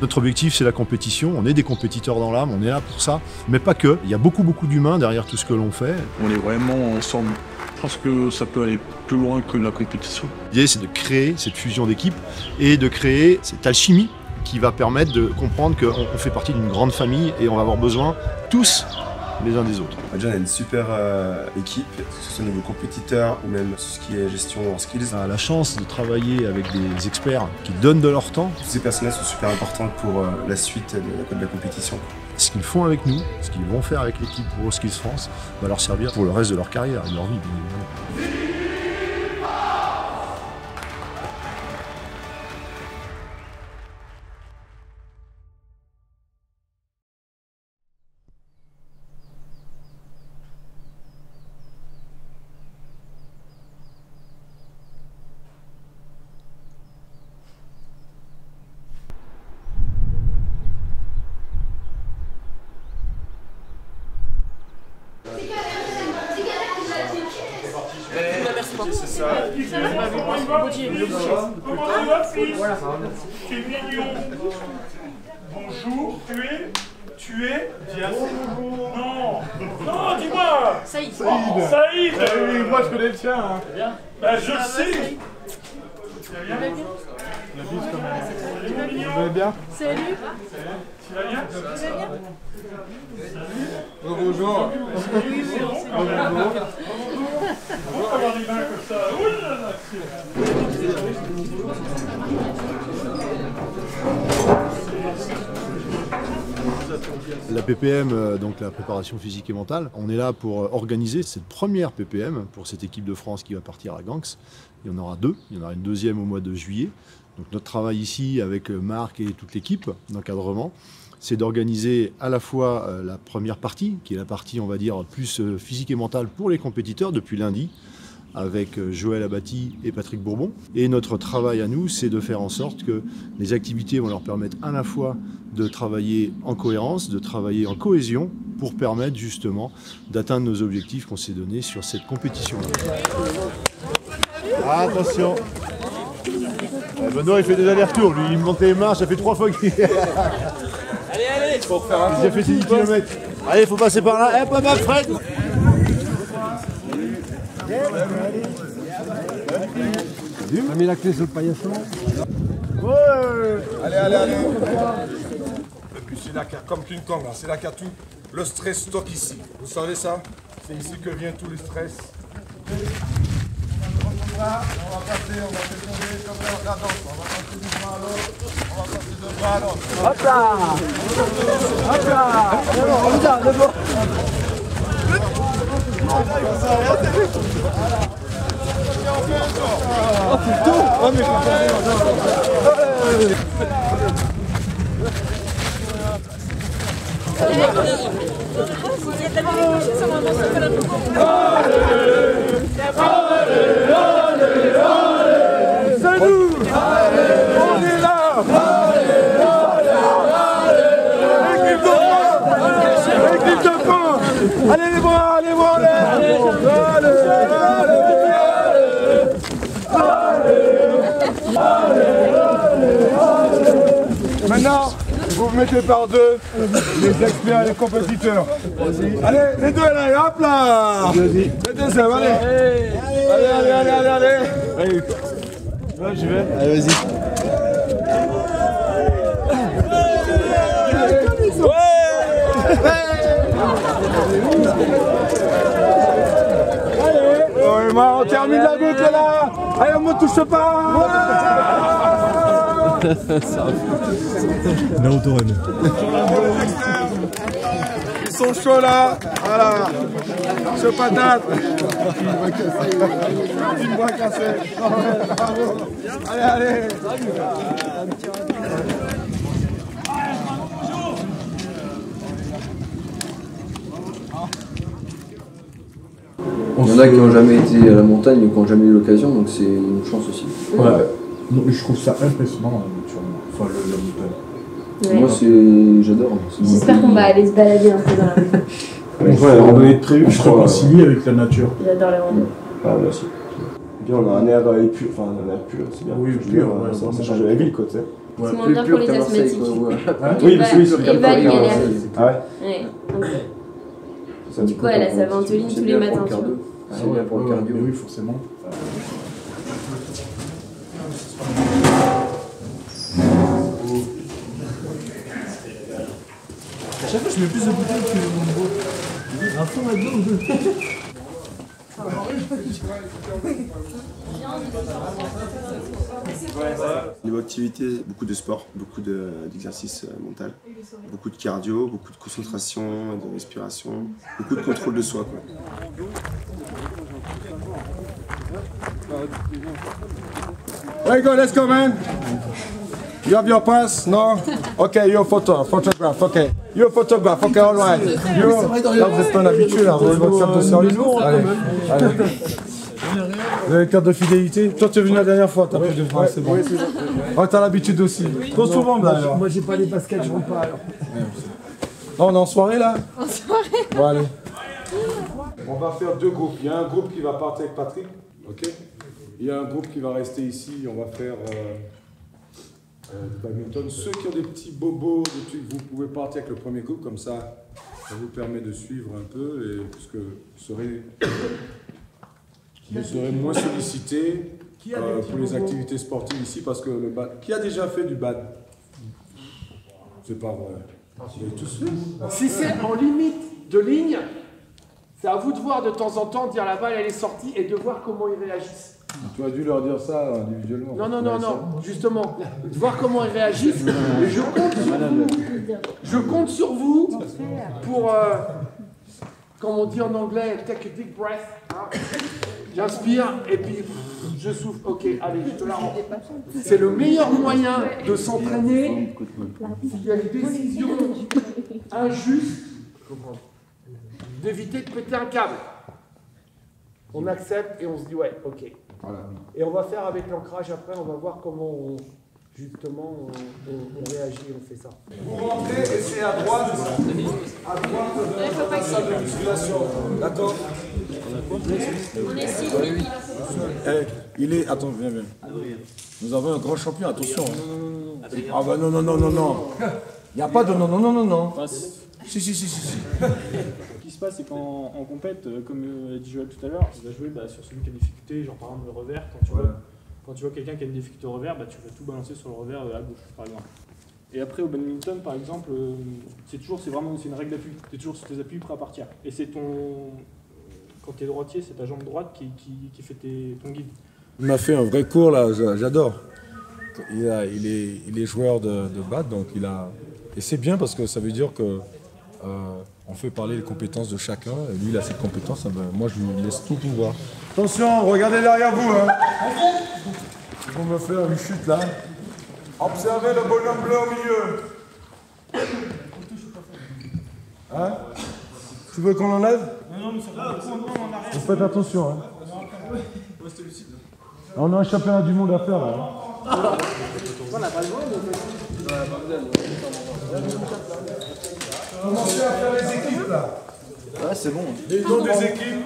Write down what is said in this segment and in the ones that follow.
Notre objectif, c'est la compétition. On est des compétiteurs dans l'âme, on est là pour ça. Mais pas que. Il y a beaucoup d'humains derrière tout ce que l'on fait. On est vraiment ensemble. Je pense que ça peut aller plus loin que la compétition. L'idée, c'est de créer cette fusion d'équipe et de créer cette alchimie qui va permettre de comprendre qu'on fait partie d'une grande famille et on va avoir besoin tous les uns des autres. Déjà, on a une super équipe, que ce soit au niveau compétiteur ou même tout ce qui est gestion en skills. On a la chance de travailler avec des experts qui donnent de leur temps. Tous ces personnages sont super importants pour la suite de la compétition. Ce qu'ils font avec nous, ce qu'ils vont faire avec l'équipe pour Skills France, va leur servir pour le reste de leur carrière et de leur vie, bien évidemment. C'est ça. C'est mignon. Bonjour, tu es Diaz. Non, non, dis-moi. Saïd. Saïd. Oui, moi je connais le tien. Hein. Bah, je le sais. Tu vas bien? La bise comme Salut, mignon. Vous allez bien? Salut. Tu vas bien? Tu vas bien? Bonjour. Bonjour. Avoir les mains comme ça. Ouh là là. La PPM, donc la préparation physique et mentale, on est là pour organiser cette première PPM pour cette équipe de France qui va partir à Ganx. Il y en aura deux, il y en aura une deuxième au mois de juillet. Donc notre travail ici avec Marc et toute l'équipe d'encadrement, c'est d'organiser à la fois la première partie, qui est la partie on va dire plus physique et mentale pour les compétiteurs depuis lundi, avec Joël Abati et Patrick Bourbon. Et notre travail à nous, c'est de faire en sorte que les activités vont leur permettre à la fois de travailler en cohérence, de travailler en cohésion, pour permettre justement d'atteindre nos objectifs qu'on s'est donnés sur cette compétition. Attention, Benoît il fait des allers-retours, lui il monte les marches, ça fait 3 fois qu'il... Allez, pour faire un Il a fait ses 10 km. Allez, il faut passer par là. Hop, hop, hop, Fred. On a mis la clé sur le paillasson. Ouais. Allez. Et puis c'est là qu'il y a comme King Kong, là. C'est là qu'il y a tout le stress stock ici. Vous savez ça? C'est ici que vient tout le stress. Là, on va passer, on va se tomber comme ça, la danse. On va passer du bras à l'autre, on va passer de bras à l'autre. Hop là! Hop là! On y va, d'abord. Oh putain! Oh mais c'est nous! On est là! Équipe de France! Allez les bras en l'air! Maintenant, vous vous mettez par deux, les experts et les compétiteurs. Allez, les deux là, hop là! Les deuxièmes, allez! Allez! Ouais, j'y vais. Allez, vas-y. Ouais, moi, on termine la boucle là. Allez, on me touche pas. Ils sont chauds là. Voilà. Chaud patate. Une bras cassée. Allez. Il y en a qui n'ont jamais été à la montagne ou qui n'ont jamais eu l'occasion, donc c'est une chance aussi. Ouais. Je trouve ça impressionnant, enfin, la montagne. Ouais. Moi, j'adore. J'espère qu'on va aller se balader un peu dans la rue. On va la randonnée de prévu, je réconcilie avec la nature. J'adore les randonnées. Ah, merci. Bien, on a un air pur, enfin un air pur, c'est bien. Oui, Je veux pur, dire, ouais, ça change de la ville, quoi, tu sais. C'est moins bien pour les asthmatiques. Oui, Eva, elle galère. Ah ouais? Ouais. Du coup, elle a sa ventoline tous les matins. C'est bien pour le cardio. Oui, forcément. À chaque fois, je mets plus de bouteilles que mon beau. Un fond là-dedans ou deux? Niveau activité, beaucoup de sport, beaucoup d'exercices mental, beaucoup de cardio, beaucoup de concentration, de respiration, beaucoup de contrôle de soi, quoi. There you go, let's go, man. You have your pass? No? Okay, you're photograph, okay. You're photograph, okay, all right. Là, vous êtes pas un habitué, là. Vous avez votre carte de service. Allez, allez. Vous avez une carte de fidélité? Toi, tu es venu la dernière fois, t'as pris de France, c'est bon. Ouais, t'as l'habitude aussi. Trop souvent, d'ailleurs. Moi, j'ai pas les baskets, je rentre pas alors. Non, on est en soirée, là? En soirée. Bon, allez. On va faire deux groupes. Il y a un groupe qui va partir avec Patrick, ok? Il y a un groupe qui va rester ici. On va faire du badminton. Ceux qui ont des petits bobos, des trucs, vous pouvez partir avec le premier groupe, comme ça vous permet de suivre un peu, et parce que vous serez moins sollicité pour les activités sportives ici, parce que le bad. Qui a déjà fait du bad? C'est pas vrai. Vous avez tous fait? Si c'est en limite de ligne, c'est à vous de voir de temps en temps, dire la balle elle est sortie et de voir comment ils réagissent. Tu as dû leur dire ça individuellement. Non, justement, de voir comment ils réagissent. Et je compte sur vous pour, comme on dit en anglais, take a deep breath. Hein. J'inspire et puis je souffle. Ok, allez, je te la rends. C'est le meilleur moyen de s'entraîner. Il y a des décisions injustes, d'éviter de péter un câble. On accepte et on se dit ouais, ok. Voilà. Et on va faire avec l'ancrage après, on va voir comment on réagit, on fait ça. Vous rentrez et c'est à droite de la salle de musculation. D'accord? On est 6 il est. Attends, viens. Nous avons un grand champion, attention. Ah bah non. Il n'y a pas de non. Si. Ce qui se passe, c'est qu'en compète, comme a dit Joël tout à l'heure, tu vas jouer sur celui qui a une difficulté, genre par exemple le revers. Quand tu vois quelqu'un qui a une difficulté au revers, tu vas tout balancer sur le revers à gauche, par exemple. Et après, au badminton, par exemple, c'est une règle d'appui. Tu es toujours sur tes appuis prêt à partir. Et c'est quand tu es droitier, c'est ta jambe droite qui fait ton guide. Il m'a fait un vrai cours là, j'adore. Il est joueur de bad, donc et c'est bien parce que ça veut dire que on fait parler les compétences de chacun. Et lui, il a ses compétences, moi je lui laisse tout pouvoir. Attention, regardez derrière vous. Hein. Ils vont me faire une chute là. Observez le bonhomme bleu au milieu. Hein? Tu veux qu'on l'enlève? Non, mais ça va. Vous faites attention. Hein. On a un championnat du monde à faire là. Hein. On n'a pas le monde. Commencez à faire les équipes là. Ouais, c'est bon. Les noms des équipes.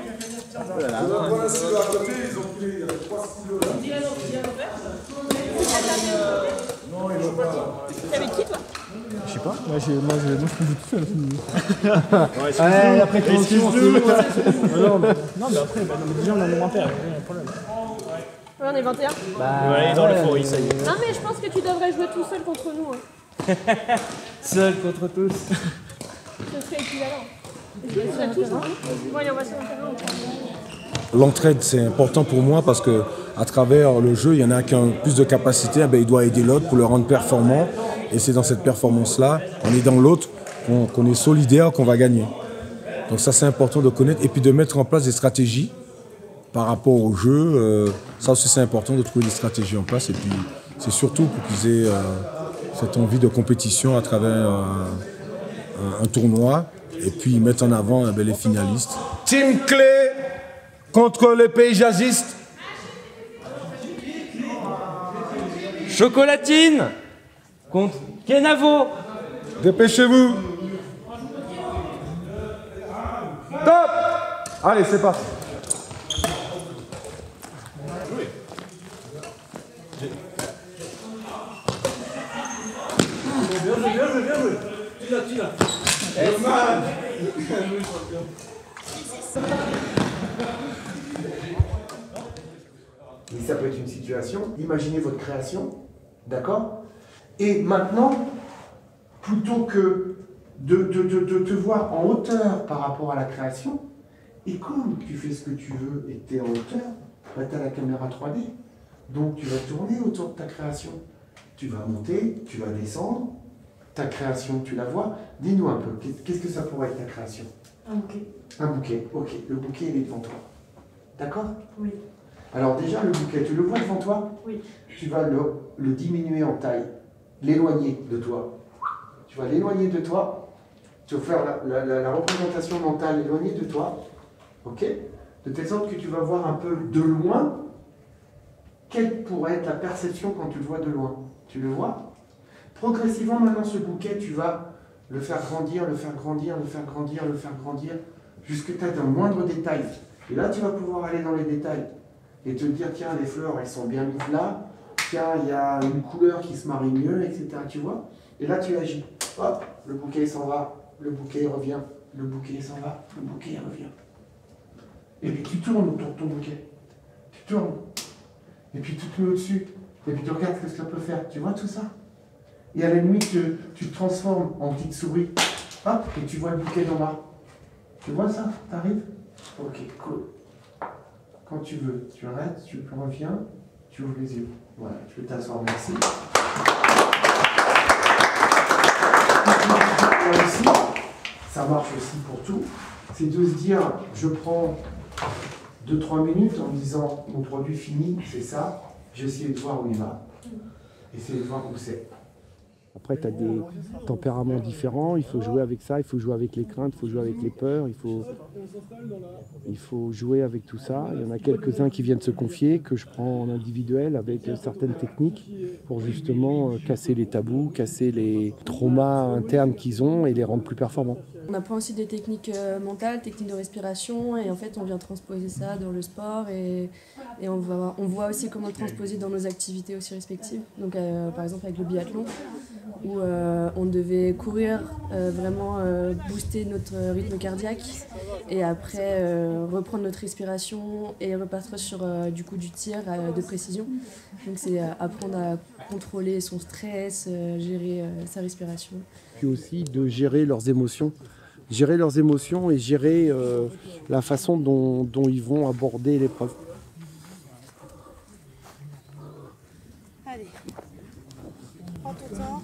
On a pris un stylo à côté, ils ont pris 3 stylos là. Non, ils l'ont pas là. T'es avec qui toi? Je sais pas, moi je peux jouer tout seul. Ouais, après tu excuse-nous. Non, mais après, déjà on a moins père, il y a un problème. Ouais, on est 21. Ouais, dans l'euphorie, ça y est. Non, mais je pense que tu devrais jouer tout seul contre nous. Hein. Seul contre tous. Ce serait équivalent. Je vais tous. Bon, allez, on va sur le terrain. L'entraide, c'est important pour moi parce que à travers le jeu, il y en a qui ont plus de capacité, il doit aider l'autre pour le rendre performant. Et c'est dans cette performance-là, on est dans l'autre, qu'on est solidaire, qu'on va gagner. Donc ça, c'est important de connaître et puis de mettre en place des stratégies par rapport au jeu. Ça aussi, c'est important de trouver des stratégies en place. Et puis, c'est surtout pour qu'ils aient cette envie de compétition à travers un tournoi. Et puis, ils mettent en avant les finalistes. Team Clé contre les pays jazzistes. Chocolatine contre Kenavo. Dépêchez-vous. Top. Allez, c'est parti. joué. Tu l'as. Et ça peut être une situation, imaginez votre création, d'accord? Et maintenant, plutôt que de te voir en hauteur par rapport à la création, et comme tu fais ce que tu veux et tu es en hauteur, bah, tu as la caméra 3D. Donc tu vas tourner autour de ta création. Tu vas monter, tu vas descendre, ta création, tu la vois. Dis-nous un peu, qu'est-ce que ça pourrait être ta création? Un bouquet. Un bouquet, ok. Le bouquet, il est devant toi. D'accord? Oui. Alors déjà, le bouquet, tu le vois devant toi? Oui. Tu vas le diminuer en taille, l'éloigner de toi. Tu vas l'éloigner de toi. Tu vas faire la représentation mentale éloignée de toi. Ok? De telle sorte que tu vas voir un peu de loin quelle pourrait être la perception quand tu le vois de loin. Tu le vois? Progressivement, maintenant, ce bouquet, tu vas le faire grandir, le faire grandir, le faire grandir, le faire grandir, jusqu'à tu as un moindre détail. Et là, tu vas pouvoir aller dans les détails et te dire, tiens, les fleurs, elles sont bien mises là, tiens, il y a une couleur qui se marie mieux, etc. Tu vois? Et là, tu agis. Hop, le bouquet s'en va, le bouquet revient, le bouquet s'en va, le bouquet revient. Et puis tu tournes autour de ton bouquet. Tu tournes. Et puis tu te mets au-dessus. Et puis tu regardes ce que ça peut faire. Tu vois tout ça? Et à la nuit, tu te transformes en petite souris. Hop, et tu vois le bouquet d'en bas. Tu vois ça? T'arrives? Ok, cool. Quand tu veux, tu arrêtes, tu reviens, tu ouvres les yeux. Voilà, tu peux t'asseoir, merci. Ça marche aussi pour tout. C'est de se dire, je prends 2-3 minutes en me disant, mon produit fini, c'est ça. J'essaie de voir où il va. Essayer de voir où c'est. Après, tu as des tempéraments différents, il faut jouer avec ça, il faut jouer avec les craintes, il faut jouer avec les peurs, il faut jouer avec tout ça. Il y en a quelques-uns qui viennent se confier, que je prends en individuel avec certaines techniques pour justement casser les tabous, casser les traumas internes qu'ils ont et les rendre plus performants. On apprend aussi des techniques mentales, techniques de respiration, et en fait on vient transposer ça dans le sport et on voit aussi comment le transposer dans nos activités aussi respectives. Donc par exemple avec le biathlon, où on devait courir, vraiment booster notre rythme cardiaque et après reprendre notre respiration et repartir sur du tir de précision. Donc c'est apprendre à contrôler son stress, gérer sa respiration. Puis aussi de gérer leurs émotions. Gérer leurs émotions et gérer la façon dont ils vont aborder l'épreuve. Allez, prends ton temps.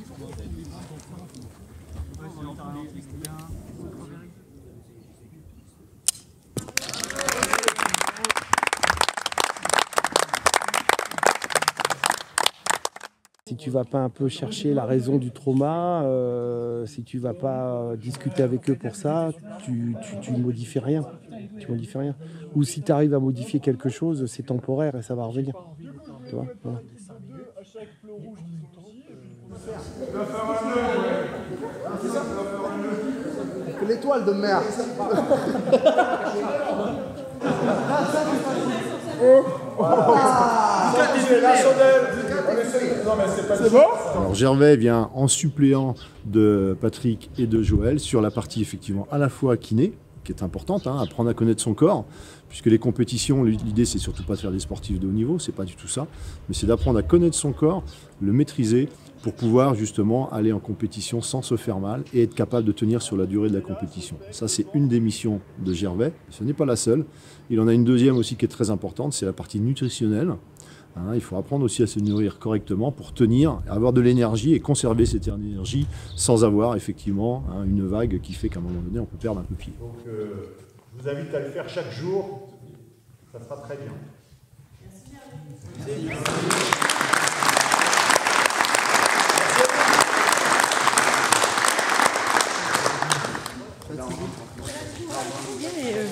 Si tu vas pas un peu chercher la raison du trauma, si tu vas pas discuter avec eux pour ça, tu modifies rien. Tu modifies rien. Ou si tu arrives à modifier quelque chose, c'est temporaire et ça va revenir. Tu vois, voilà. L'étoile de mer. C'est bon? Alors Gervais vient en suppléant de Patrick et de Joël sur la partie effectivement à la fois kiné, qui est importante, hein, apprendre à connaître son corps, puisque les compétitions, l'idée c'est surtout pas de faire des sportifs de haut niveau, c'est pas du tout ça, mais c'est d'apprendre à connaître son corps, le maîtriser pour pouvoir justement aller en compétition sans se faire mal et être capable de tenir sur la durée de la compétition. Ça c'est une des missions de Gervais, ce n'est pas la seule. Il en a une deuxième aussi qui est très importante, c'est la partie nutritionnelle. Hein, il faut apprendre aussi à se nourrir correctement pour tenir, avoir de l'énergie et conserver cette énergie sans avoir effectivement une vague qui fait qu'à un moment donné on peut perdre un peu pied. Donc je vous invite à le faire chaque jour, ça sera très bien. Merci.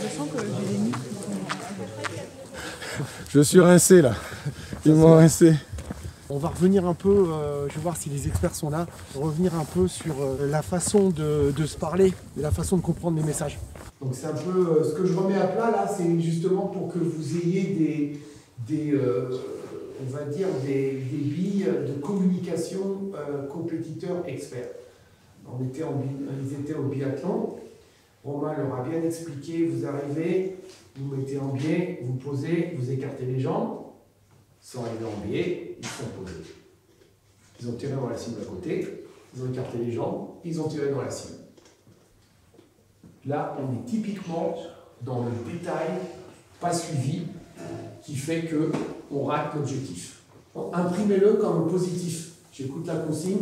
Je sens que j'ai les nues. Je suis rincé là. Ils m'ont rincé. On va revenir un peu, je vais voir si les experts sont là, revenir un peu sur la façon de se parler et la façon de comprendre les messages. Donc c'est un peu ce que je remets à plat là, c'est justement pour que vous ayez on va dire des billes de communication compétiteurs experts. Ils étaient au biathlon. Romain leur a bien expliqué, vous arrivez, vous mettez en biais, vous posez, vous écartez les jambes. Ils sont arrivés en biais, ils sont posés. Ils ont tiré dans la cible à côté, ils ont écarté les jambes, ils ont tiré dans la cible. Là, on est typiquement dans le détail pas suivi qui fait qu'on rate l'objectif. Imprimez-le comme positif. J'écoute la consigne,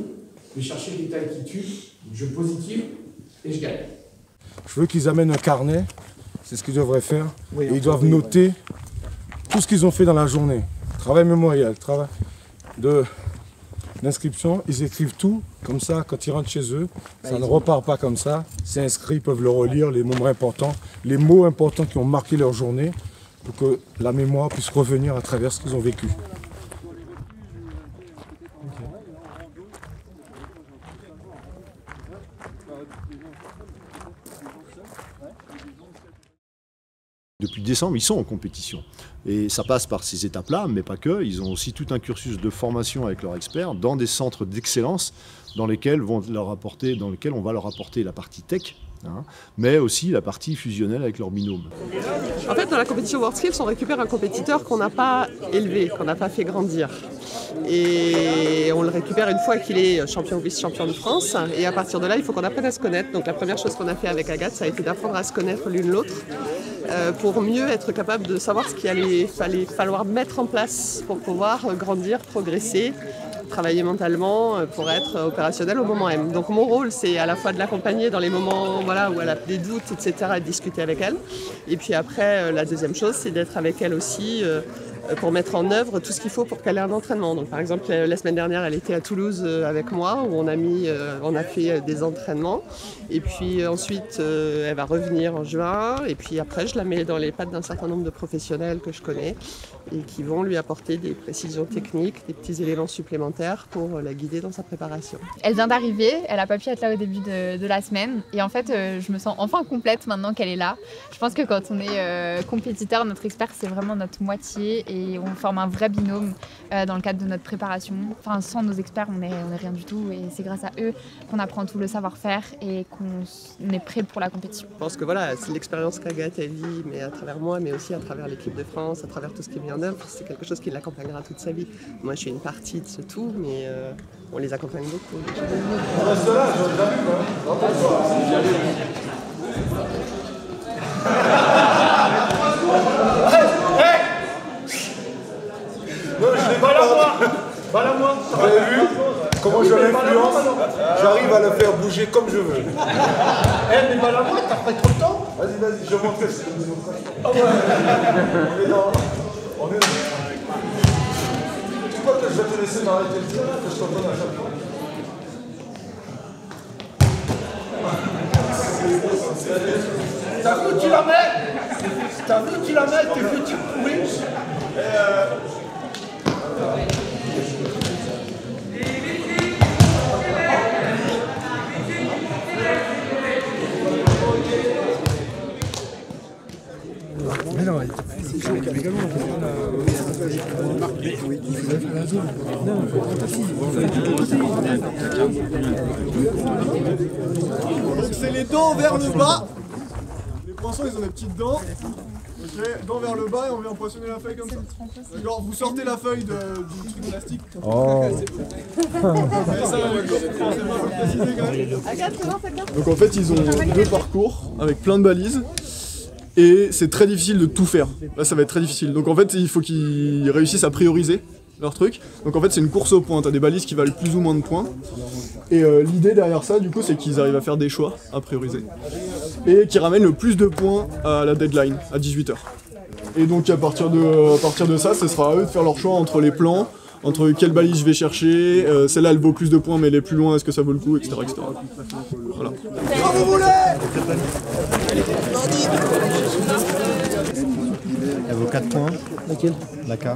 je vais chercher le détail qui tue, je positive et je gagne. Je veux qu'ils amènent un carnet, c'est ce qu'ils devraient faire, et ils doivent noter tout ce qu'ils ont fait dans la journée. Travail mémorial, travail d'inscription, ils écrivent tout, comme ça, quand ils rentrent chez eux, ça ne repart pas comme ça, c'est inscrit, ils peuvent le relire, les mots importants qui ont marqué leur journée, pour que la mémoire puisse revenir à travers ce qu'ils ont vécu. Depuis décembre, ils sont en compétition. Et ça passe par ces étapes-là, mais pas que. Ils ont aussi tout un cursus de formation avec leurs experts dans des centres d'excellence dans lesquels on va leur apporter la partie tech, mais aussi la partie fusionnelle avec leurs binômes. En fait, dans la compétition WorldSkills, on récupère un compétiteur qu'on n'a pas élevé, qu'on n'a pas fait grandir. Et on le récupère une fois qu'il est champion ou vice-champion de France. Et à partir de là, il faut qu'on apprenne à se connaître. Donc la première chose qu'on a fait avec Agathe, ça a été d'apprendre à se connaître l'une l'autre pour mieux être capable de savoir ce qu'il allait falloir mettre en place pour pouvoir grandir, progresser, travailler mentalement pour être opérationnel au moment M. Donc mon rôle, c'est à la fois de l'accompagner dans les moments où elle a des doutes, etc., et de discuter avec elle. Et puis après, la deuxième chose, c'est d'être avec elle aussi pour mettre en œuvre tout ce qu'il faut pour qu'elle ait un entraînement. Donc par exemple, la semaine dernière, elle était à Toulouse avec moi, où on a fait des entraînements. Et puis ensuite, elle va revenir en juin. Et puis après, je la mets dans les pattes d'un certain nombre de professionnels que je connais et qui vont lui apporter des précisions techniques, des petits éléments supplémentaires pour la guider dans sa préparation. Elle vient d'arriver, elle n'a pas pu être là au début de la semaine. Et en fait, je me sens enfin complète maintenant qu'elle est là. Je pense que quand on est compétiteur, notre expert, c'est vraiment notre moitié. Et on forme un vrai binôme dans le cadre de notre préparation. Enfin, sans nos experts, on est rien du tout. Et c'est grâce à eux qu'on apprend tout le savoir-faire et qu'on est prêt pour la compétition. Je pense que c'est l'expérience qu'Agathe a vit, mais à travers moi, mais aussi à travers l'équipe de France, à travers tout ce qui est mis en œuvre. C'est quelque chose qui l'accompagnera toute sa vie. Moi, je suis une partie de ce tout, mais on les accompagne beaucoup. On reste là, Balà-moi. Vous avez vu comment je l'influence? J'arrive à le faire bouger comme je veux. Mais balà-moi, t'as pas trop de temps? Vas-y, je montre ce que nous offrons. Ah ouais. On est dans. Tu crois que je vais te laisser m'arrêter le tir, que je t'en donne à chaque fois? T'as vu où tu la mets? T'as vu où tu la mets, tes petits pourris? Mais non, c'est chaud, également. C'est les dents vers le bas. Les poinçons, ils ont des petites dents. Ok, dents vers le bas et on vient poinçonner la feuille comme ça. D'accord, vous sortez la feuille du truc élastique. Oh. Donc en fait, ils ont deux parcours avec plein de balises. Et c'est très difficile de tout faire. Là, ça va être très difficile. Donc en fait, il faut qu'ils réussissent à prioriser leur truc. Donc en fait, c'est une course au point. T'as des balises qui valent plus ou moins de points. Et l'idée derrière ça, du coup, c'est qu'ils arrivent à faire des choix à prioriser. Et qui ramènent le plus de points à la deadline, à 18h. Et donc à partir de ça, ce sera à eux de faire leur choix entre les plans, entre quelle balise je vais chercher, celle-là elle vaut plus de points mais elle est plus loin, est-ce que ça vaut le coup, etc. etc. Voilà. Elle vaut 4 points. Laquelle? La K.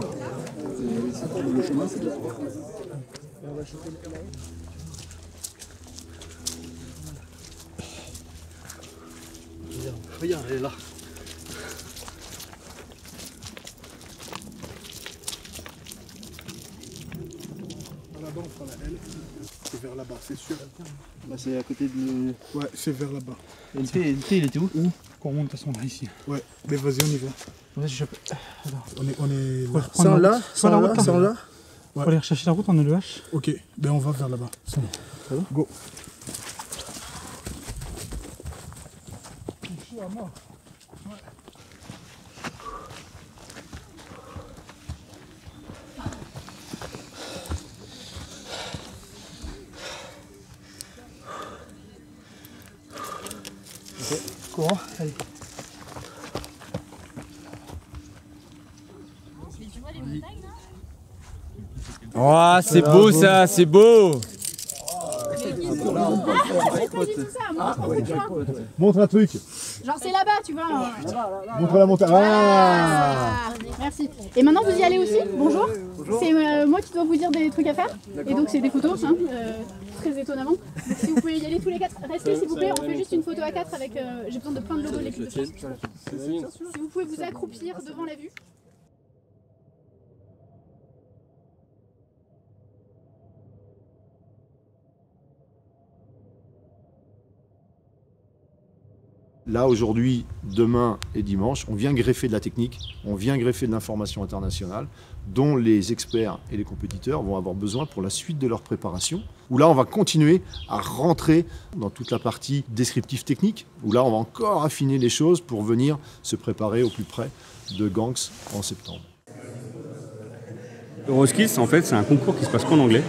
Regarde, elle est là. Là-bas, on fera la L. Et vers là-bas. là-bas, c'est sûr. Bah, c'est à côté de... Ouais, c'est vers là-bas. Et le thé, il était où? Qu'on remonte de toute façon là, ici. Ouais, mais vas-y, on y va. Vas-y, je... On est là. Sans là? Sans là? Sans là? Ouais. Faut aller rechercher la route en EH. Ok, ben on va vers là-bas. C'est bon. Ça va? Go. Ok, courant, allez. Oh, c'est beau ça, c'est beau. Montre un truc. Genre c'est là-bas, tu vois. Montre la montagne. Ah. Merci. Et maintenant vous y allez aussi. Bonjour. C'est moi qui dois vous dire des trucs à faire. Et donc c'est des photos, hein, très étonnamment. Donc, si vous pouvez y aller tous les quatre, restez s'il vous plaît. On fait juste une photo à 4 avec. J'ai besoin de plein de logos de l'équipe de France. Si vous pouvez vous accroupir devant la vue. Là, aujourd'hui, demain et dimanche, on vient greffer de la technique, on vient greffer de l'information internationale, dont les experts et les compétiteurs vont avoir besoin pour la suite de leur préparation. Où là, on va continuer à rentrer dans toute la partie descriptive technique, où là, on va encore affiner les choses pour venir se préparer au plus près de Ganx en septembre. Euroskills, en fait, c'est un concours qui se passe qu'en anglais.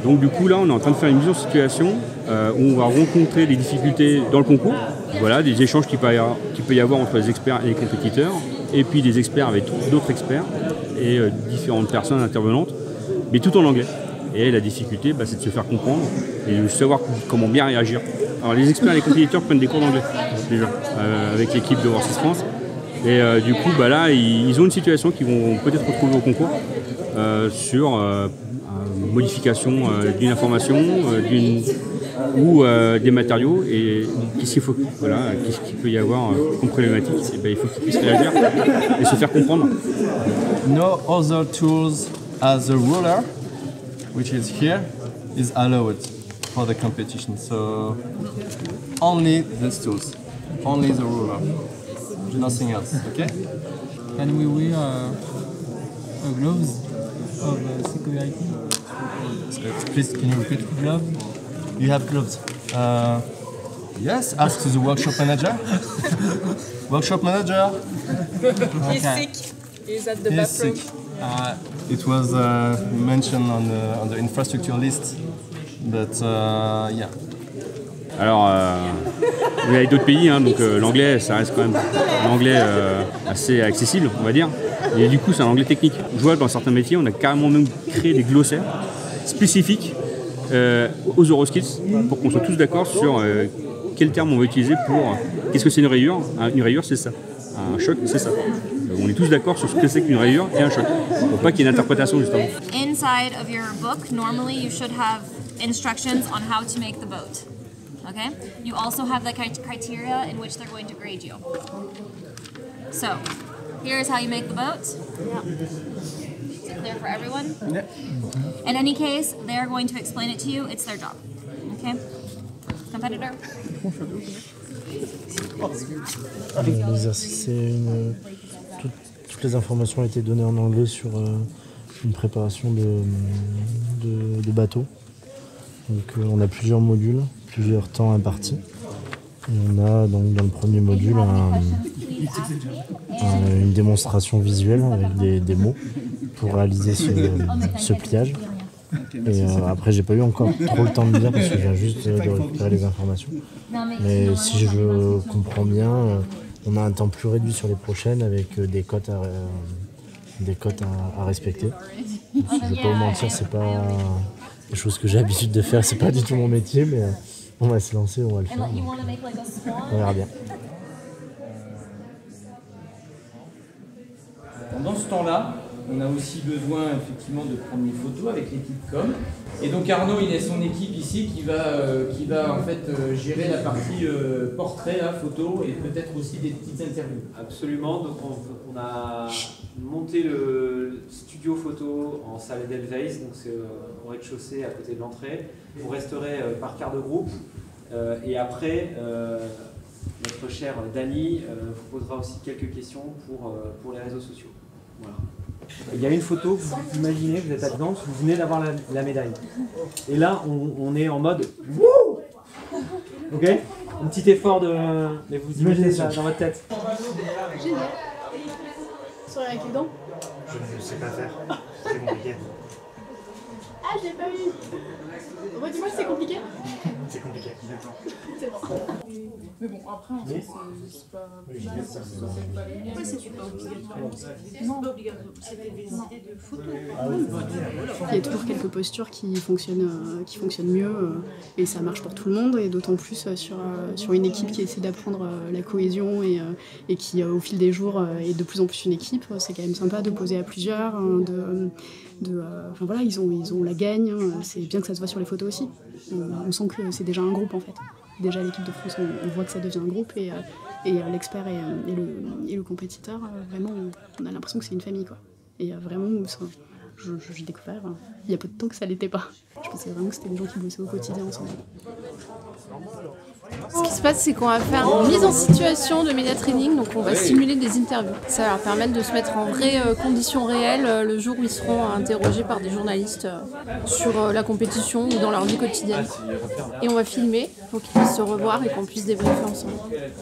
Donc du coup, là, on est en train de faire une mise en situation où on va rencontrer les difficultés dans le concours. Voilà, des échanges qu'il peut y avoir entre les experts et les compétiteurs, et puis des experts avec d'autres experts et différentes personnes intervenantes, mais tout en anglais. Et la difficulté, c'est de se faire comprendre et de savoir comment bien réagir. Alors les experts et les compétiteurs prennent des cours d'anglais déjà avec l'équipe de World France. Et du coup, là, ils ont une situation qu'ils vont peut-être retrouver au concours sur modification d'une information ou des matériaux et qu'est-ce qu'il faut, voilà, qu'est-ce qu'il peut y avoir comme problématique. Et il faut qu'ils puissent réagir et se faire comprendre. No other tools as the ruler, which is here, is allowed for the competition. So only these tools, only the ruler, nothing else. Okay? Can we wear gloves of security? Please, can you repeat? Gloves? You have gloves. Yes, ask to the workshop manager. Workshop manager. He's sick. He's at the bathroom. It was mentioned on the infrastructure list, but yeah. Alors, il y a d'autres pays, hein, donc l'anglais, ça reste quand même un anglais assez accessible, on va dire. Et du coup, c'est un anglais technique. Je vois dans certains métiers, on a carrément même créé des glossaires spécifiques aux Euroskills pour qu'on soit tous d'accord sur quel terme on va utiliser pour... Qu'est-ce que c'est une rayure? Une rayure, c'est ça. Un choc, c'est ça. On est tous d'accord sur ce que c'est qu'une rayure et un choc. Pour pas qu'il y ait une interprétation, justement. Inside of your book, normally you should have instructions on how to make the boat. Okay? You also have the criteria in which they're going to grade you. So, here's how you make the boat. Is it clear for everyone? Yeah. In any case, they're going to explain it to you. It's their job. Okay? Competitor? L'exercice, toutes les informations ont été données en anglais sur une préparation de bateau. Donc on a plusieurs modules, plusieurs temps impartis. Et on a donc dans le premier module une démonstration visuelle avec des mots pour réaliser ce pliage. Et après j'ai pas eu encore trop le temps de lire parce que je viens juste de récupérer les informations. Mais si je comprends bien, on a un temps plus réduit sur les prochaines avec des cotes à respecter. Je vais pas vous mentir, c'est pas des choses que j'ai l'habitude de faire, c'est pas du tout mon métier, mais on va se lancer, on va le faire. On verra bien. Pendant ce temps-là, on a aussi besoin effectivement de prendre des photos avec l'équipe com. Et donc Arnaud, il a son équipe ici qui va en fait gérer la partie portrait, là, photo et peut-être aussi des petites interviews. Absolument, donc on a monté le studio photo en salle d'Elveys, donc c'est au rez-de-chaussée à côté de l'entrée. Vous resterez par quart de groupe et après notre cher Dany vous posera aussi quelques questions pour les réseaux sociaux. Voilà. Il y a une photo, vous imaginez, vous êtes là-dedans, vous venez d'avoir la médaille. Et là, on est en mode wouh. Ok. Un petit effort de... Mais vous imaginez ça dans votre tête. Génial. Sourire avec les dents. Je ne sais pas faire. C'est compliqué. Ah, j'ai pas vu. Redis-moi si c'est compliqué. C'est compliqué. C'est bon. Mais bon, après, en fait, c'est pas... Pourquoi c'était pas obligatoire? Non, pas obligatoire. C'était des idées de photos. Il y a toujours quelques postures qui fonctionnent mieux et ça marche pour tout le monde, et d'autant plus sur une équipe qui essaie d'apprendre la cohésion et qui, au fil des jours, est de plus en plus une équipe. C'est quand même sympa de poser à plusieurs, enfin voilà, ils ont la gagne, c'est bien que ça se voit sur les photos aussi. On sent que c'est déjà un groupe en fait. Déjà l'équipe de France, on voit que ça devient un groupe et l'expert et le compétiteur, vraiment, on a l'impression que c'est une famille quoi. Et vraiment, j'ai découvert il y a peu de temps que ça l'était pas. Je pensais vraiment que c'était des gens qui bossaient au quotidien ensemble. Ce qui se passe, c'est qu'on va faire une mise en situation de média training, donc on va simuler des interviews. Ça va leur permettre de se mettre en vraies conditions réelles le jour où ils seront interrogés par des journalistes sur la compétition ou dans leur vie quotidienne. Et on va filmer pour qu'ils puissent se revoir et qu'on puisse débriefer ensemble.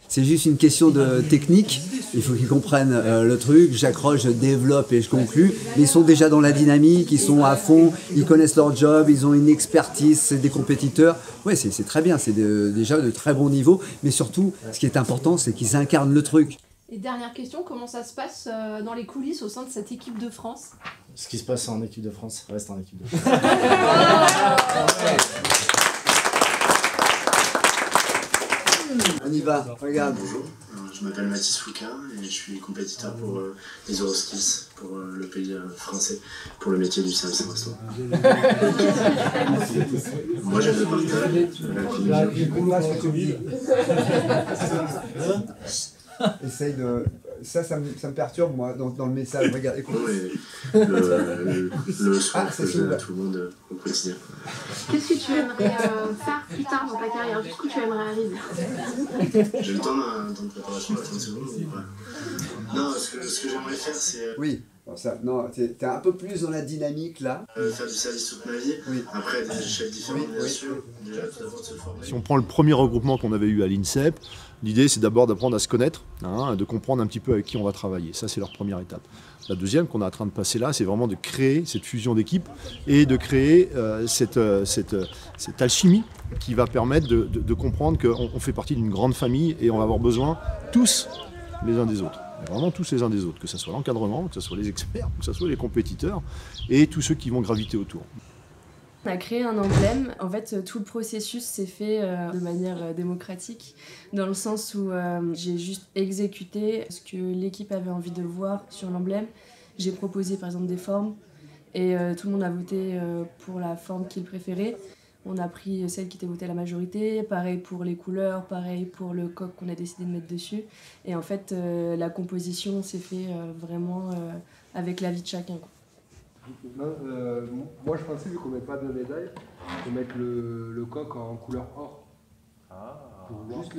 C'est juste une question de technique, il faut qu'ils comprennent le truc, j'accroche, je développe et je conclue, mais ils sont déjà dans la dynamique, ils sont à fond, ils connaissent leur job, ils ont une expertise, c'est des compétiteurs. Ouais, c'est très bien, c'est déjà de très bon niveau, mais surtout, ce qui est important, c'est qu'ils incarnent le truc. Et dernière question, comment ça se passe dans les coulisses au sein de cette équipe de France? Ce qui se passe en équipe de France reste en équipe de France. On y va, regarde. Bonjour, je m'appelle Mathis Foucault et je suis compétiteur pour les Euroskills, pour le pays français, pour le métier du service à restaurant. Moi j'aime le partage. Essaye de... Ça me perturbe, moi, dans le message. Regarde, écoute. Le soir, je faisais à tout le monde au quotidien. Qu'est-ce que tu aimerais faire plus tard dans ta carrière? Jusqu'où tu aimerais arriver? J'ai le temps de préparation à 30 secondes ou pas? Non, ce que j'aimerais faire, c'est... Oui. Non, t'es un peu plus dans la dynamique là. Faire du service toute ma vie. Oui. Après, des échelles différentes, bien sûr. Déjà, tout d'abord de se former. Si on prend le premier regroupement qu'on avait eu à l'INSEP, l'idée c'est d'abord d'apprendre à se connaître, de comprendre un petit peu avec qui on va travailler. Ça, c'est leur première étape. La deuxième qu'on est en train de passer là, c'est vraiment de créer cette fusion d'équipe et de créer cette alchimie qui va permettre de comprendre qu'on fait partie d'une grande famille et on va avoir besoin tous les uns des autres. Vraiment tous les uns des autres, que ce soit l'encadrement, que ce soit les experts, que ce soit les compétiteurs et tous ceux qui vont graviter autour. On a créé un emblème. En fait, tout le processus s'est fait de manière démocratique, dans le sens où j'ai juste exécuté ce que l'équipe avait envie de voir sur l'emblème. J'ai proposé par exemple des formes et tout le monde a voté pour la forme qu'il préférait. On a pris celle qui était votée à la majorité, pareil pour les couleurs, pareil pour le coq qu'on a décidé de mettre dessus. Et en fait, la composition s'est fait vraiment avec l'avis de chacun. Moi je pensais, vu qu'on met pas de médaille, de mettre le coq en couleur or. Pour juste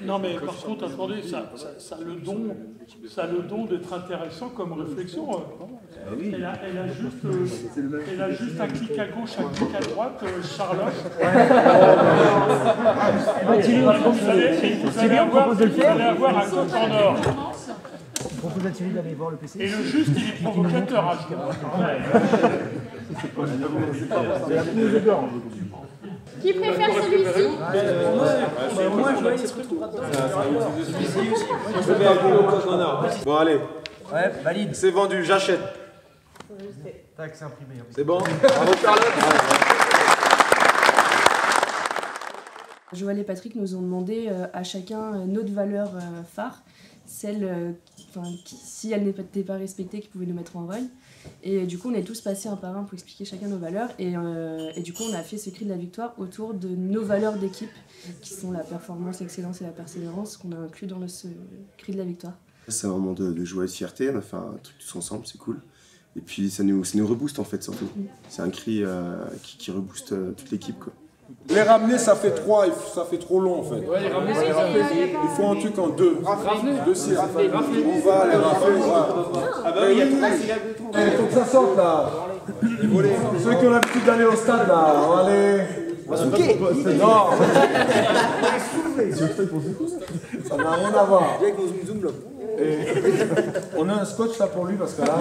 Non mais par contre, attendez, ça a le don d'être intéressant comme réflexion. Elle a juste un clic à gauche, un clic à droite, Charlotte. Vous allez avoir un coq en or. Propose à Thierry d'aller voir le PC. Et le juste, il est provocateur. Qui préfère celui-ci? Moi, je vais aller sur tout. Bon, allez. Ouais, valide. C'est vendu, j'achète. Tac, c'est imprimé. C'est bon. Bravo, Charlotte. Joël et Patrick nous ont demandé à chacun notre valeur phare. celle qui, si elle n'était pas respectée, qui pouvait nous mettre en reuil. Et du coup, on est tous passés un par un pour expliquer chacun nos valeurs. Et du coup, on a fait ce cri de la victoire autour de nos valeurs d'équipe, qui sont la performance, l'excellence et la persévérance, qu'on a inclus dans ce cri de la victoire. C'est un moment de joie et de fierté, on a fait un truc tous ensemble, c'est cool. Et puis ça nous rebooste en fait, surtout. C'est un cri qui rebooste toute l'équipe, quoi. Les ramener, ça fait 3, ça fait trop long en fait. Ouais, les ramener, il faut un truc en 2. Deux cires. On va les rafler. Ah bah oui, il y a tout il faut que ça sorte là. Ceux qui ont l'habitude d'aller au stade là, on va aller. Non. Ça n'a rien à voir. On a un scotch là pour lui parce que là.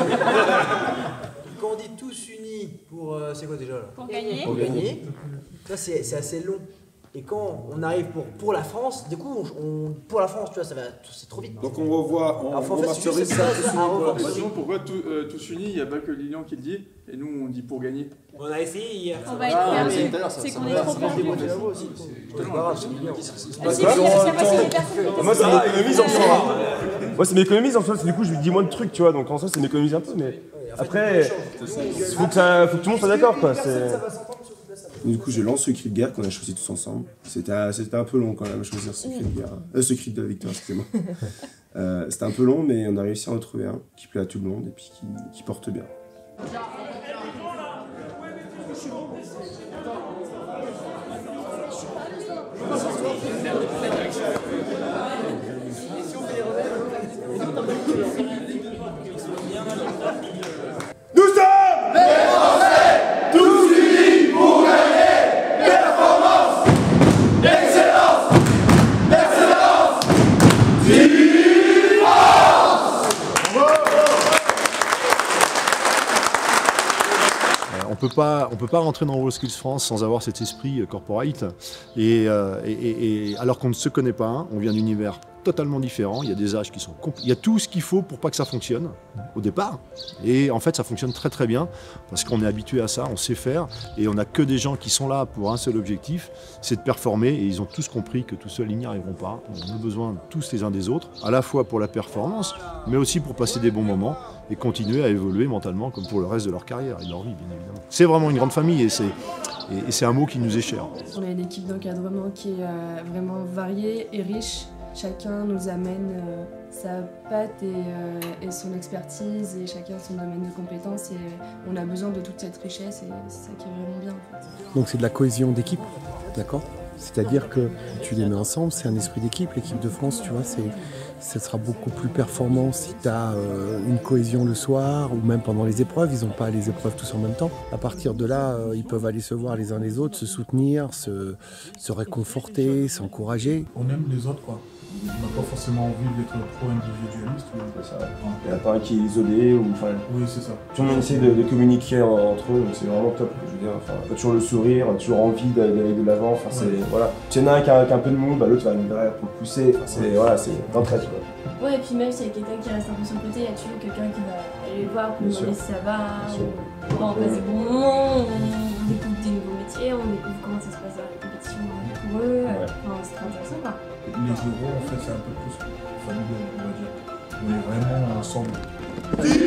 Quand on dit tous unis pour. C'est quoi déjà là? Pour gagner. Pour gagner. Ça c'est assez long. Et quand on arrive pour la France, du coup, pour la France, tu vois, c'est trop vite. Donc on revoit, on remasterise ça. Pourquoi tous unis, il n'y a pas que Lilian qui le dit, et nous on dit pour gagner. On a essayé hier. On va être c'est qu'on est trop perdu. Moi ça m'économise en soi. Moi ça m'économise en soi, du coup je lui dis moins de trucs, tu vois, donc en soi ça m'économise un peu, mais après, faut que tout le monde soit d'accord, quoi. Du coup, je lance ce cri de guerre qu'on a choisi tous ensemble. C'était un peu long quand même à choisir ce cri de guerre. Ce cri de victoire, excusez-moi. C'était un peu long, mais on a réussi à en retrouver un qui plaît à tout le monde et puis qui porte bien. Nous sommes les Français, tous unis pour gagner. Performance, excellence, persévérance, vive France. On peut pas rentrer dans WorldSkills France sans avoir cet esprit corporate. Et alors qu'on ne se connaît pas, on vient d'univers totalement différents. Il y a des âges qui sont il y a tout ce qu'il faut pour pas que ça fonctionne au départ. Et en fait, ça fonctionne très très bien parce qu'on est habitué à ça, on sait faire et on n'a que des gens qui sont là pour un seul objectif, c'est de performer. Et ils ont tous compris que tout seuls ils n'y arriveront pas. On a besoin tous les uns des autres, à la fois pour la performance, mais aussi pour passer des bons moments et continuer à évoluer mentalement comme pour le reste de leur carrière et de leur vie, bien évidemment. C'est vraiment une grande famille et c'est un mot qui nous est cher. On a une équipe d'encadrement qui est vraiment variée et riche. Chacun nous amène sa patte et son expertise et chacun son domaine de compétences et on a besoin de toute cette richesse et c'est ça qui est vraiment bien en fait. Donc c'est de la cohésion d'équipe, d'accord? C'est-à-dire que tu les mets ensemble, c'est un esprit d'équipe. L'équipe de France, tu vois, ça sera beaucoup plus performant si tu as une cohésion le soir ou même pendant les épreuves. Ils n'ont pas les épreuves tous en même temps. À partir de là, ils peuvent aller se voir les uns les autres, se soutenir, se réconforter, s'encourager. On aime les autres, quoi. On n'a pas forcément envie d'être trop individualiste. Il n'y en a pas un qui est isolé ou enfin. Oui, c'est ça. Tout le monde essaie de communiquer entre eux, donc c'est vraiment top. Je veux dire, enfin, toujours le sourire, toujours envie d'aller de l'avant. Enfin, c'est voilà. S'il y en a un qui a un peu de monde, l'autre va venir derrière pour le pousser. Enfin, c'est voilà, c'est d'entraide. Ouais, et puis même s'il y a quelqu'un qui reste un peu sur le côté, il y a toujours quelqu'un qui va aller voir pour demander si ça va. On passe des bons moments, on découvre des nouveaux métiers, on découvre comment ça se passe dans la compétition pour eux. Enfin, c'est très intéressant, quoi. Les euros, en fait, c'est un peu plus familial, on va dire. On est vraiment ensemble. Allez,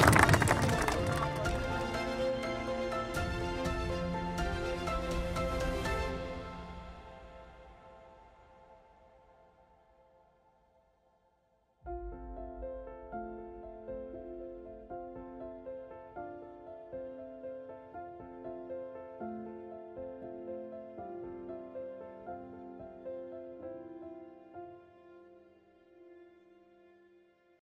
on